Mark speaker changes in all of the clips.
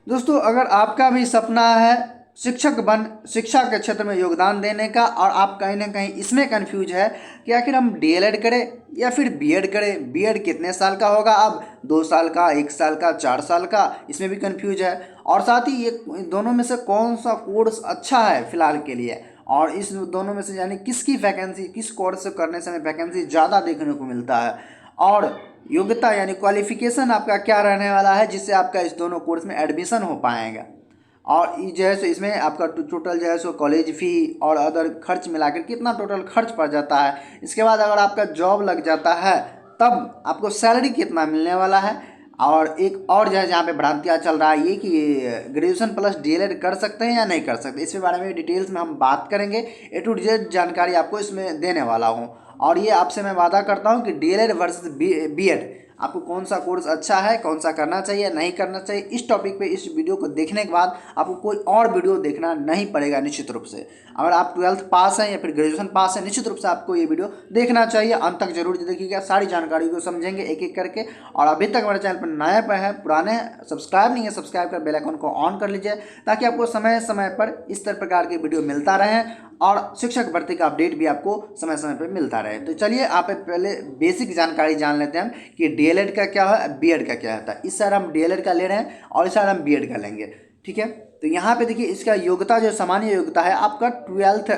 Speaker 1: दोस्तों, अगर आपका भी सपना है शिक्षा के क्षेत्र में योगदान देने का, और आप कहीं ना कहीं इसमें कंफ्यूज है कि आखिर हम डीएलएड करें या फिर बीएड करें, बीएड कितने साल का होगा, अब 2 साल का, 1 साल का, 4 साल का, इसमें भी कंफ्यूज है। और साथ ही ये दोनों में से कौन सा कोर्स अच्छा है फिलहाल के लिए, और इस दोनों में से यानी किसकी वैकेंसी, किस कोर्स करने से हमें वैकेंसी ज़्यादा देखने को मिलता है, और योग्यता यानी क्वालिफिकेशन आपका क्या रहने वाला है जिससे आपका इस दोनों कोर्स में एडमिशन हो पाएगा। और जो है सो इसमें आपका टोटल जो है सो कॉलेज फ़ी और अदर खर्च मिलाकर कितना टोटल खर्च पड़ जाता है। इसके बाद अगर आपका जॉब लग जाता है तब आपको सैलरी कितना मिलने वाला है। और एक और जो है जहाँ पे भ्रांतियाँ चल रहा है ये कि ग्रेजुएशन प्लस डीएलएड कर सकते हैं या नहीं कर सकते, इसके बारे में डिटेल्स में हम बात करेंगे। ए टू जेड जानकारी आपको इसमें देने वाला हूँ। और ये आपसे मैं वादा करता हूँ कि डीएलएड वर्सेस बीएड आपको कौन सा कोर्स अच्छा है, कौन सा करना चाहिए, नहीं करना चाहिए, इस टॉपिक पे इस वीडियो को देखने के बाद आपको कोई और वीडियो देखना नहीं पड़ेगा निश्चित रूप से। अगर आप 12th पास हैं या फिर ग्रेजुएशन पास हैं, निश्चित रूप से आपको ये वीडियो देखना चाहिए। अंत तक जरूर देखिएगा, सारी जानकारी को समझेंगे एक एक करके। और अभी तक हमारे चैनल पर नए पे हैं, पुराने सब्सक्राइब नहीं है, सब्सक्राइब कर बेल आइकन को ऑन कर लीजिए ताकि आपको समय समय पर इस तरह प्रकार के वीडियो मिलता रहे और शिक्षक भर्ती का अपडेट भी आपको समय समय पर मिलता रहे। तो चलिए आप पहले बेसिक जानकारी जान लेते हैं कि डीएलएड का क्या है, बीएड का क्या होता है। इस साल हम डीएलएड का ले रहे हैं और इस साल हम बीएड का लेंगे, ठीक है। तो यहाँ पे देखिए इसका योग्यता जो सामान्य योग्यता है आपका 12th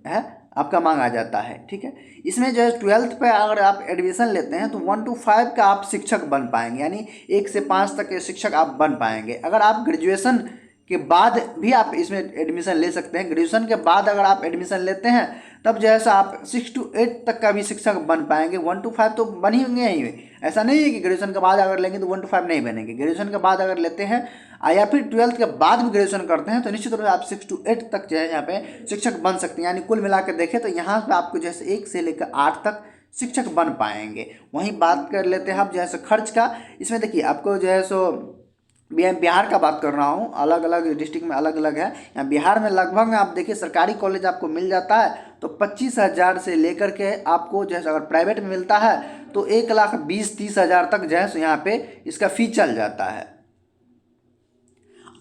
Speaker 1: है, आपका मांगा जाता है, ठीक है। इसमें जो है 12th पे अगर आप एडमिशन लेते हैं तो 1 to 5 का आप शिक्षक बन पाएंगे, यानी 1 से 5 तक के शिक्षक आप बन पाएंगे। अगर आप ग्रेजुएशन के बाद भी आप इसमें एडमिशन ले सकते हैं। ग्रेजुएशन के बाद अगर आप एडमिशन लेते हैं तब जैसा आप 6 to 8 तक का भी शिक्षक बन पाएंगे। 1 to 5 तो बन ही होंगे ही। ऐसा नहीं है कि ग्रेजुएशन के बाद अगर लेंगे तो 1 to 5 नहीं बनेंगे। ग्रेजुएशन के बाद अगर लेते हैं या फिर 12th के बाद भी ग्रेजुएशन करते हैं तो निश्चित रूप से आप 6 to 8 तक जो है यहाँ पे शिक्षक बन सकते हैं। यानी कुल मिलाकर देखें तो यहाँ पे आपको जैसे 1 से लेकर 8 तक शिक्षक बन पाएंगे। वहीं बात कर लेते हैं अब जैसे खर्च का। इसमें देखिए आपको जो है सो बिहार का बात कर रहा हूँ, अलग अलग डिस्ट्रिक्ट में अलग अलग है। यहाँ बिहार में लगभग में आप देखिए सरकारी कॉलेज आपको मिल जाता है तो 25,000 से लेकर के आपको जैसे अगर प्राइवेट में मिलता है तो 1,20,30,000 तक जो है यहाँ पे इसका फी चल जाता है।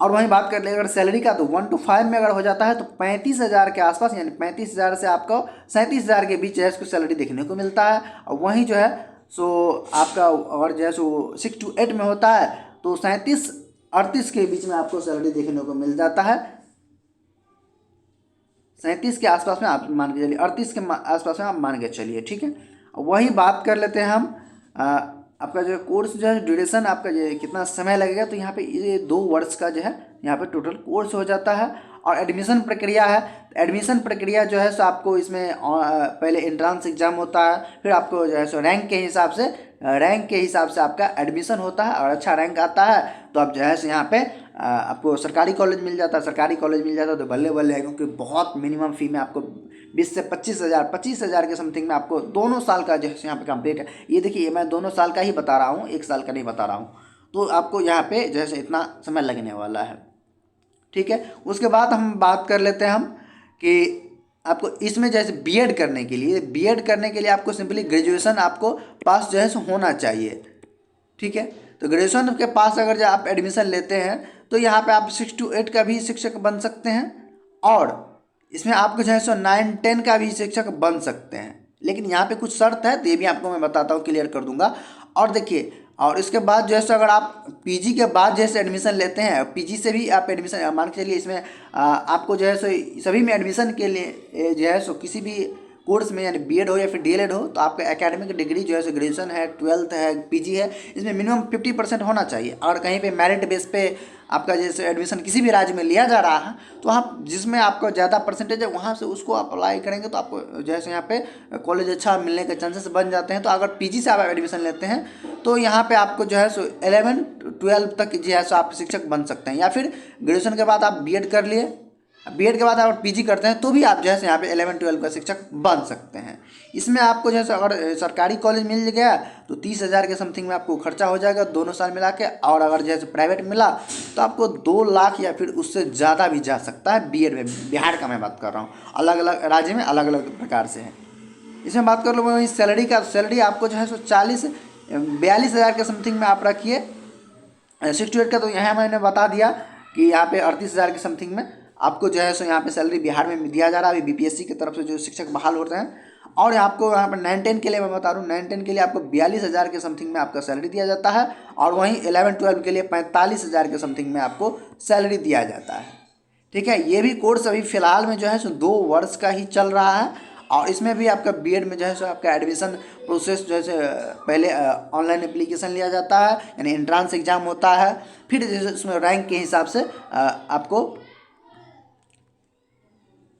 Speaker 1: और वहीं बात कर ले अगर सैलरी का तो 1 to 5 में अगर हो जाता है तो 35,000 के आसपास, यानी 35,000 से आपको 37,000 के बीच जो है इसको सैलरी देखने को मिलता है। और वहीं जो है सो आपका अगर जो है सो 6 to 8 में होता है तो 37-38 के बीच में आपको सैलरी देखने को मिल जाता है। 37 के आसपास में आप मान के चलिए, 38 के आसपास में आप मान के चलिए, ठीक है। वही बात कर लेते हैं हम आपका जो कोर्स जो है ड्यूरेशन आपका जो कितना समय लगेगा, तो यहाँ पे ये 2 वर्ष का जो है यहाँ पे टोटल कोर्स हो जाता है। और एडमिशन प्रक्रिया है, एडमिशन प्रक्रिया जो है सो आपको इसमें पहले एंट्रेंस एग्जाम होता है, फिर आपको जो है सो रैंक के हिसाब से आपका एडमिशन होता है। और अच्छा रैंक आता है तो आप जो है सो यहाँ पे आपको सरकारी कॉलेज मिल जाता है। सरकारी कॉलेज मिल जाता है तो बल्ले बल्ले है, क्योंकि बहुत मिनिमम फ़ी में आपको 20 से 25,000 के समथिंग में आपको दोनों साल का जो है यहाँ पे कंप्लीट है। ये देखिए मैं दोनों साल का ही बता रहा हूँ, 1 साल का नहीं बता रहा हूँ। तो आपको यहाँ पे जो है इतना समय लगने वाला है, ठीक है। उसके बाद हम बात कर लेते हैं हम कि आपको इसमें जैसे बीएड करने के लिए आपको सिंपली ग्रेजुएशन आपको पास जो है सो होना चाहिए, ठीक है। तो ग्रेजुएशन के पास अगर जो आप एडमिशन लेते हैं तो यहाँ पे आप 6 to 8 का भी शिक्षक बन सकते हैं और इसमें आपको जो है सो 9-10 का भी शिक्षक बन सकते हैं। लेकिन यहाँ पे कुछ शर्त है तो ये भी आपको मैं बताता हूँ, क्लियर कर दूंगा। और देखिए और इसके बाद जैसे अगर आप पीजी के बाद जैसे एडमिशन लेते हैं, पीजी से भी आप एडमिशन मान के चलिए इसमें आपको जो है सो सभी में एडमिशन के लिए जो है सो किसी भी कोर्स में यानी बीएड हो या फिर डीएलएड हो तो आपका एकेडमिक डिग्री जो है सो ग्रेजुएशन है, 12th है, पीजी है, इसमें मिनिमम 50% होना चाहिए। और कहीं पे मेरिट बेस पे आपका जैसे एडमिशन किसी भी राज्य में लिया जा रहा है तो आप जिसमें आपको ज़्यादा परसेंटेज है वहाँ से उसको आप अप्लाई करेंगे तो आपको जैसे यहाँ पे कॉलेज अच्छा मिलने के चांसेस बन जाते हैं। तो अगर पीजी से आप एडमिशन लेते हैं तो यहाँ पे आपको जो है सो 11-12 तक जो है सो आप शिक्षक बन सकते हैं। या फिर ग्रेजुएशन के बाद आप बीएड कर लिए, बीएड के बाद आप पीजी करते हैं तो भी आप जो है यहाँ पे 11-12 का शिक्षक बन सकते हैं। इसमें आपको जैसे अगर सरकारी कॉलेज मिल गया तो 30,000 के समथिंग में आपको खर्चा हो जाएगा दोनों साल मिला के। और अगर जैसे प्राइवेट मिला तो आपको 2 लाख या फिर उससे ज़्यादा भी जा सकता है बीएड में। बिहार का मैं बात कर रहा हूँ, अलग अलग राज्य में अलग अलग प्रकार से है। इसमें बात कर लो वही सैलरी का, सैलरी आपको जो है सो 42,000 के समथिंग में आप रखिए। 6 to 8 का तो यहाँ मैंने बता दिया कि यहाँ पे 38,000 के समथिंग में आपको जो है सो यहाँ पे सैलरी बिहार में दिया जा रहा है अभी बीपीएससी की तरफ से जो शिक्षक बहाल होते हैं। और आपको यहाँ पर 9-10 के लिए मैं बता दूँ, 9-10 के लिए आपको 42,000 के समथिंग में आपका सैलरी दिया जाता है, और वहीं 11-12 के लिए 45,000 के समथिंग में आपको सैलरी दिया जाता है। ठीक है, ये भी कोर्स अभी फ़िलहाल में जो है सो 2 वर्ष का ही चल रहा है, और इसमें भी आपका बीएड में जो है सो आपका एडमिशन प्रोसेस जो है पहले ऑनलाइन एप्लीकेशन लिया जाता है, यानी एंट्रांस एग्ज़ाम होता है, फिर जैसे उसमें रैंक के हिसाब से आपको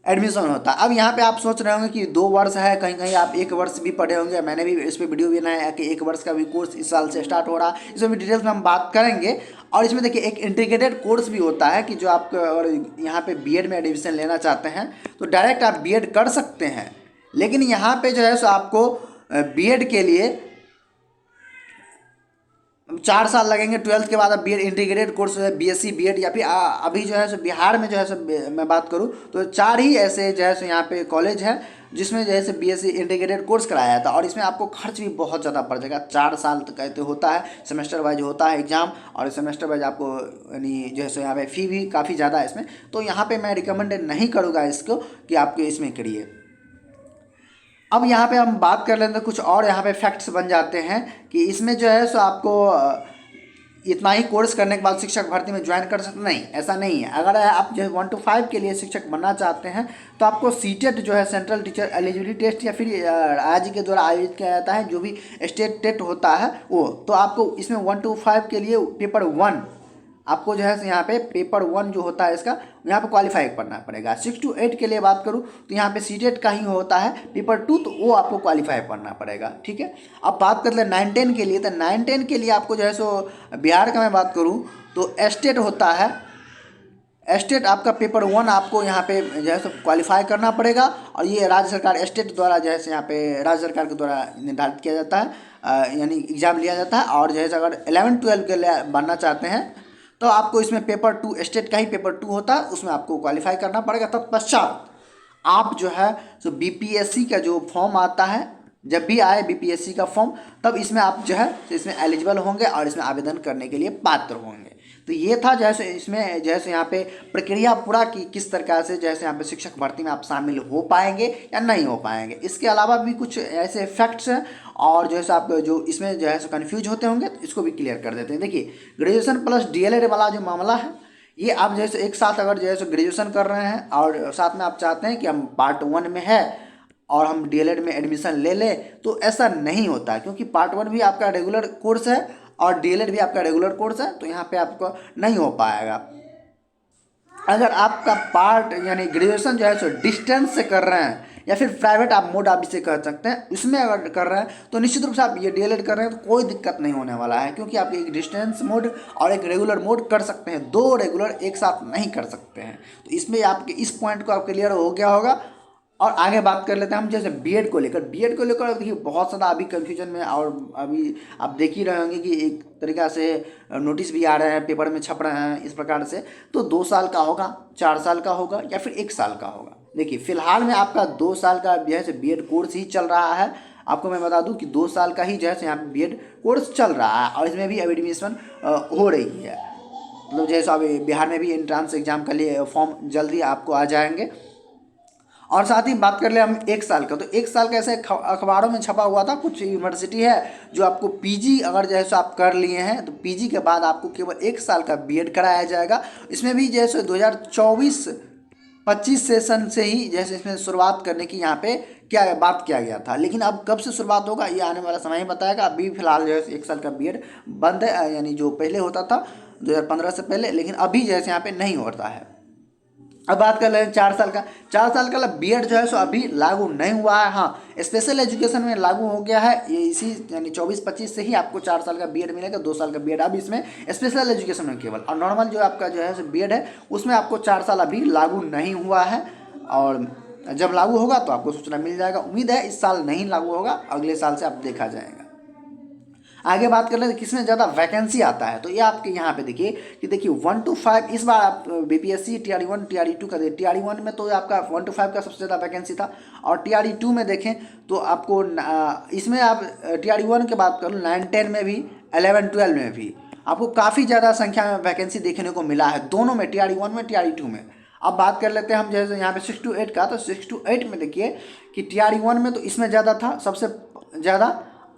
Speaker 1: एडमिशन होता है। अब यहाँ पे आप सोच रहे होंगे कि 2 वर्ष है, कहीं कहीं आप 1 वर्ष भी पढ़े होंगे। मैंने भी इस पर वीडियो भी बनाया है कि 1 वर्ष का भी कोर्स इस साल से स्टार्ट हो रहा है, इसमें भी डिटेल्स में हम बात करेंगे। और इसमें देखिए एक इंटीग्रेटेड कोर्स भी होता है कि जो आप और यहाँ पे बीएड में एडमिशन लेना चाहते हैं तो डायरेक्ट आप बीएड कर सकते हैं, लेकिन यहाँ पे जो है सो आपको बीएड के लिए 4 साल लगेंगे। 12th के बाद अब बीएड इंटीग्रेटेड कोर्स है, बीएससी बीएड, या फिर अभी जो है सो बिहार में जो है सो मैं बात करूँ तो 4 ही ऐसे जो है सो यहाँ पे कॉलेज है जिसमें जो है सो बीएससी इंटीग्रेटेड कोर्स कराया जाता है, और इसमें आपको खर्च भी बहुत ज़्यादा पड़ जाएगा। 4 साल तक कहते होता है, सेमेस्टर वाइज होता है एग्जाम, और सेमेस्टर वाइज आपको यानी जो है सो यहाँ पे फ़ी भी काफ़ी ज़्यादा है इसमें। तो यहाँ पर मैं रिकमेंड नहीं करूँगा इसको कि आपको इसमें करिए। अब यहाँ पे हम बात कर लेते हैं कुछ और यहाँ पे फैक्ट्स बन जाते हैं कि इसमें जो है सो आपको इतना ही कोर्स करने के बाद शिक्षक भर्ती में ज्वाइन कर सकते, नहीं, ऐसा नहीं है। अगर आप जो है 1 to 5 के लिए शिक्षक बनना चाहते हैं तो आपको सीटेट जो है सेंट्रल टीचर एलिजिबिलिटी टेस्ट, या फिर राज्य के द्वारा आयोजित किया जाता है जो भी स्टेट टेट होता है वो, तो आपको इसमें 1 to 5 के लिए पेपर 1 आपको जो है यहाँ पे पेपर 1 जो होता है इसका यहाँ पे क्वालिफाई करना पड़ेगा। 6 to 8 के लिए बात करूँ तो यहाँ पे सीटेट का ही होता है पेपर 2, तो वो आपको क्वालिफाई करना पड़ेगा। ठीक है, अब बात कर ले 9-10 के लिए, तो 9-10 के लिए आपको जो है सो बिहार का मैं बात करूँ तो स्टेट होता है। स्टेट आपका पेपर 1 आपको यहाँ पे जो है सो क्वालिफाई करना पड़ेगा, और ये राज्य सरकार स्टेट द्वारा जो है यहाँ पे राज्य सरकार के द्वारा निर्धारित किया जाता है, यानी एग्ज़ाम लिया जाता है। और जो है अगर 11-12 के लिए बनना चाहते हैं तो आपको इसमें पेपर 2 स्टेट का ही पेपर 2 होता है, उसमें आपको क्वालिफाई करना पड़ेगा। तत्पश्चात आप जो है सो बीपीएससी का जो फॉर्म आता है, जब भी आए बीपीएससी का फॉर्म, तब इसमें आप जो है तो इसमें एलिजिबल होंगे और इसमें आवेदन करने के लिए पात्र होंगे। तो ये था जैसे इसमें जैसे यहाँ पे प्रक्रिया पूरा कि किस प्रकार से जैसे यहाँ पे शिक्षक भर्ती में आप शामिल हो पाएंगे या नहीं हो पाएंगे। इसके अलावा भी कुछ ऐसे फैक्ट्स हैं और जैसे आप जो इसमें जो है सो कन्फ्यूज होते होंगे तो इसको भी क्लियर कर देते हैं। देखिए, ग्रेजुएशन प्लस डीएलएड वाला जो मामला है, ये आप जैसे एक साथ अगर जो है सो ग्रेजुएशन कर रहे हैं और साथ में आप चाहते हैं कि हम पार्ट 1 में है और हम डीएलएड में एडमिशन ले लें, तो ऐसा नहीं होता, क्योंकि पार्ट 1 भी आपका रेगुलर कोर्स है और डीएलएड भी आपका रेगुलर कोर्स है, तो यहाँ पे आपको नहीं हो पाएगा। अगर आपका पार्ट यानी ग्रेजुएशन जो है सो डिस्टेंस से कर रहे हैं या फिर प्राइवेट आप मोड आप इसे कर सकते हैं, उसमें अगर कर रहे हैं तो निश्चित रूप से आप ये डीएलएड कर रहे हैं तो कोई दिक्कत नहीं होने वाला है, क्योंकि आप एक डिस्टेंस मोड और एक रेगुलर मोड कर सकते हैं, 2 रेगुलर एक साथ नहीं कर सकते हैं। तो इसमें आपके इस पॉइंट को आप क्लियर हो गया होगा। और आगे बात कर लेते हैं हम जैसे बीएड को लेकर। देखिए बहुत ज़्यादा अभी कन्फ्यूजन में, और अभी आप देख ही रहे होंगे कि एक तरीक़ा से नोटिस भी आ रहे हैं, पेपर में छप रहे हैं इस प्रकार से। तो 2 साल का होगा, 4 साल का होगा या फिर 1 साल का होगा। देखिए फ़िलहाल में आपका 2 साल का जो है बीएड कोर्स ही चल रहा है। आपको मैं बता दूं कि 2 साल का ही जो है यहाँ पे बीएड कोर्स चल रहा है और इसमें भी एडमिशन हो रही है। मतलब जैसे अभी बिहार में भी एंट्रांस एग्जाम के लिए फॉर्म जल्दी आपको आ जाएंगे। और साथ ही बात कर ले हम 1 साल का, तो 1 साल का ऐसे अखबारों में छपा हुआ था, कुछ यूनिवर्सिटी है जो आपको पीजी अगर जैसे आप कर लिए हैं तो पीजी के बाद आपको केवल 1 साल का बीएड कराया जाएगा। इसमें भी जैसे 2024-25 सेशन से ही जैसे इसमें शुरुआत करने की यहाँ पे क्या बात किया गया था, लेकिन अब कब से शुरुआत होगा ये आने वाला समय ही बताएगा। अभी फिलहाल जो है 1 साल का बीएड बंद है, यानी जो पहले होता था 2015 से पहले, लेकिन अभी जैसे यहाँ पे नहीं होता है। अब बात कर लें 4 साल का। 4 साल का बीएड जो है सो अभी लागू नहीं हुआ है। हाँ, स्पेशल एजुकेशन में लागू हो गया है, ये इसी यानी 24-25 से ही आपको 4 साल का बीएड मिलेगा। 2 साल का बीएड अब इसमें स्पेशल एजुकेशन में केवल, और नॉर्मल जो आपका जो है सो बीएड है उसमें आपको 4 साल अभी लागू नहीं हुआ है, और जब लागू होगा तो आपको सूचना मिल जाएगा। उम्मीद है इस साल नहीं लागू होगा, अगले साल से आप देखा जाएगा। आगे बात कर लेते हैं किसमें ज़्यादा वैकेंसी आता है, तो ये आपके यहाँ पे देखिए कि 1 to 5 इस बार आप बीपीएससी TRE 1 TRE 2 का दे। TRE 1 में तो आपका 1 to 5 का सबसे ज़्यादा वैकेंसी था, और TRE 2 में देखें तो आपको इसमें आप TRE 1 की बात करूँ 9-10 में भी 11-12 में भी, आपको काफ़ी ज़्यादा संख्या में वैकेंसी देखने को मिला है दोनों में, TRE 1 में, TRE 2 में। अब बात कर लेते हैं हम जैसे यहाँ पे 6 to 8 का, तो 6 to 8 में देखिए कि TRE 1 में तो इसमें ज़्यादा था सबसे ज़्यादा,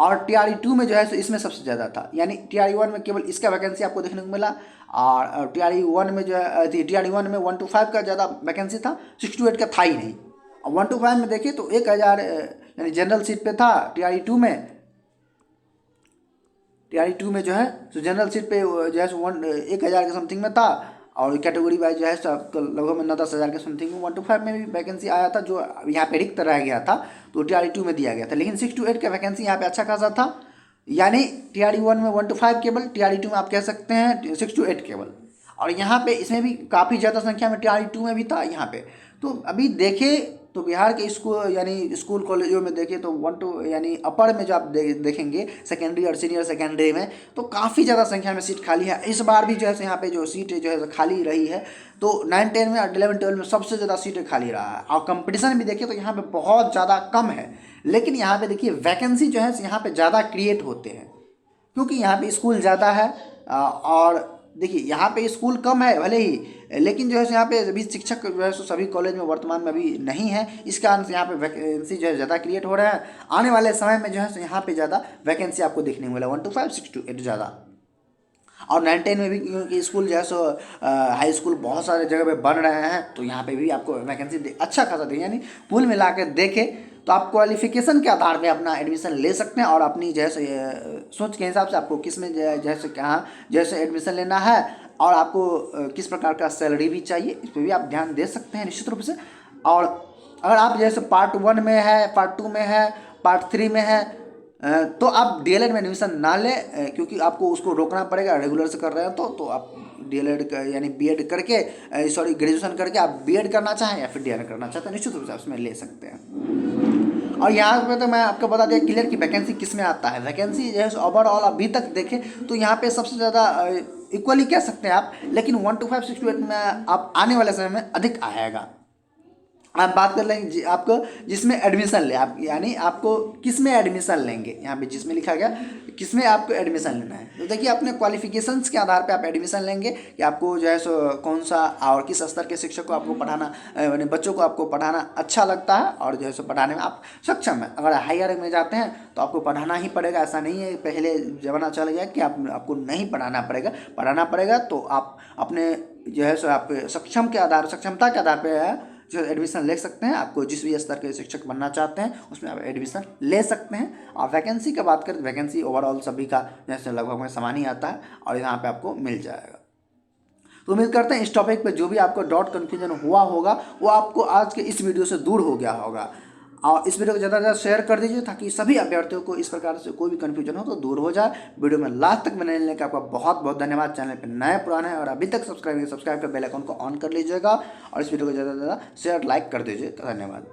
Speaker 1: और TRE 2 में जो है सो इसमें सबसे ज़्यादा था। यानी TRE 1 में केवल इसका वैकेंसी आपको देखने को मिला, और TRE 1 में जो है TRE 1 में 1 to 5 का ज़्यादा वैकेंसी था, 6 to 8 का था ही नहीं। और 1 to 5 में देखिए तो 1000 यानी जनरल सीट पे था। TRE 2 में जो है सो जनरल सीट पे जो है सो 1000 के समथिंग में था, और कैटेगरी वाइज जो है सो आपको लगभग में 9-10 हज़ार के समथिंग में 1 to 5 में भी वैकेंसी आया था, जो यहाँ पे रिक्त रह गया था तो TRE 2 में दिया गया था। लेकिन 6 to 8 का वैकेंसी यहाँ पे अच्छा खासा था। यानी TRE 1 में 1 to 5 केवल, TRE 2 में आप कह सकते हैं 6 to 8 केवल, और यहाँ पे इसमें भी काफ़ी ज़्यादा संख्या में TRE 2 में भी था यहाँ पे। तो अभी देखें तो बिहार के स्कूल यानी स्कूल कॉलेजों में देखें तो 1 to यानी अपर में जो आप देखेंगे सेकेंडरी और सीनियर सेकेंडरी में, तो काफ़ी ज़्यादा संख्या में सीट खाली है। इस बार भी जो है यहाँ पे जो सीट जो है खाली रही है, तो 9-10 में और 11-12 में सबसे ज़्यादा सीटें खाली रहा है। और कंपटीशन भी देखिए तो यहाँ पे बहुत ज़्यादा कम है, लेकिन यहाँ पे देखिए वैकेंसी जो है यहाँ पे ज़्यादा क्रिएट होते हैं, क्योंकि यहाँ पे स्कूल ज़्यादा है। और देखिए यहाँ पे स्कूल कम है भले ही, लेकिन जो है यहाँ पे अभी शिक्षक जो है सभी कॉलेज में वर्तमान में अभी नहीं है, इस कारण से यहाँ पे वैकेंसी जो है ज़्यादा क्रिएट हो रहा है। आने वाले समय में जो है यहाँ पे ज़्यादा वैकेंसी आपको देखने को मिला 1 to 5, 6 to 8 ज़्यादा। और 9-10 में भी क्योंकि स्कूल जो है सो हाई स्कूल बहुत सारे जगह पे बन रहे हैं, तो यहाँ पे भी आपको वैकेंसी अच्छा खासा दें। यानी कुल मिला के देखें तो आप क्वालिफिकेशन के आधार पे अपना एडमिशन ले सकते हैं, और अपनी जैसे सोच के हिसाब से आपको किस में जैसे कहाँ जैसे एडमिशन लेना है, और आपको किस प्रकार का सैलरी भी चाहिए, इस पर भी आप ध्यान दे सकते हैं निश्चित रूप से। और अगर आप जैसे पार्ट 1 में है, पार्ट 2 में है, पार्ट 3 में है, तो आप DLED में एडमिशन ना लें, क्योंकि आपको उसको रोकना पड़ेगा। रेगुलर से कर रहे हैं तो आप DLED यानी BEd करके ग्रेजुएशन करके आप BEd करना चाहें या फिर DLED करना चाहते हैं, निश्चित रूप से आप उसमें ले सकते हैं। और यहाँ पे तो मैं आपको बता दिया क्लियर की वैकेंसी किस में आता है। वैकेंसी जो है ओवरऑल अभी तक देखें तो यहाँ पे सबसे ज़्यादा इक्वली कह सकते हैं आप, लेकिन 1 to 5, 6 to 8 में आप आने वाले समय में अधिक आएगा। आप बात कर लेंगे आपको जिसमें एडमिशन ले आप, यानी आपको किस में एडमिशन लेंगे, यहाँ पे जिसमें लिखा गया किस में आपको एडमिशन लेना है, तो देखिए अपने क्वालिफिकेशंस के आधार पे आप एडमिशन लेंगे कि आपको जो है सो कौन सा और किस स्तर के शिक्षक को आपको पढ़ाना यानी बच्चों को आपको पढ़ाना अच्छा लगता है, और जो है सो पढ़ाने में आप सक्षम है। अगर हायर में जाते हैं तो आपको पढ़ाना ही पड़ेगा, ऐसा नहीं है पहले ज़माना चल गया कि आपको नहीं पढ़ाना पड़ेगा। तो आप अपने जो है सो आप सक्षमता के आधार पर जो एडमिशन ले सकते हैं। आपको जिस भी स्तर के शिक्षक बनना चाहते हैं उसमें आप एडमिशन ले सकते हैं। और वैकेंसी का बात करें तो वैकेंसी ओवरऑल सभी का जैसे लगभग में समान ही आता है, और यहाँ पे आपको मिल जाएगा। तो उम्मीद करते हैं इस टॉपिक पे जो भी आपको डाउट कन्फ्यूजन हुआ होगा वो आपको आज के इस वीडियो से दूर हो गया होगा। और इस वीडियो को ज़्यादा से ज़्यादा शेयर कर दीजिए ताकि सभी अभ्यर्थियों को इस प्रकार से कोई भी कन्फ्यूजन हो तो दूर हो जाए। वीडियो में लास्ट तक बने रहने का आपका बहुत बहुत धन्यवाद। चैनल पे नए पुराने और अभी तक सब्सक्राइब कर बेल आइकन को ऑन कर लीजिएगा, और इस वीडियो को ज़्यादा से ज़्यादा शेयर लाइक कर दीजिए। धन्यवाद।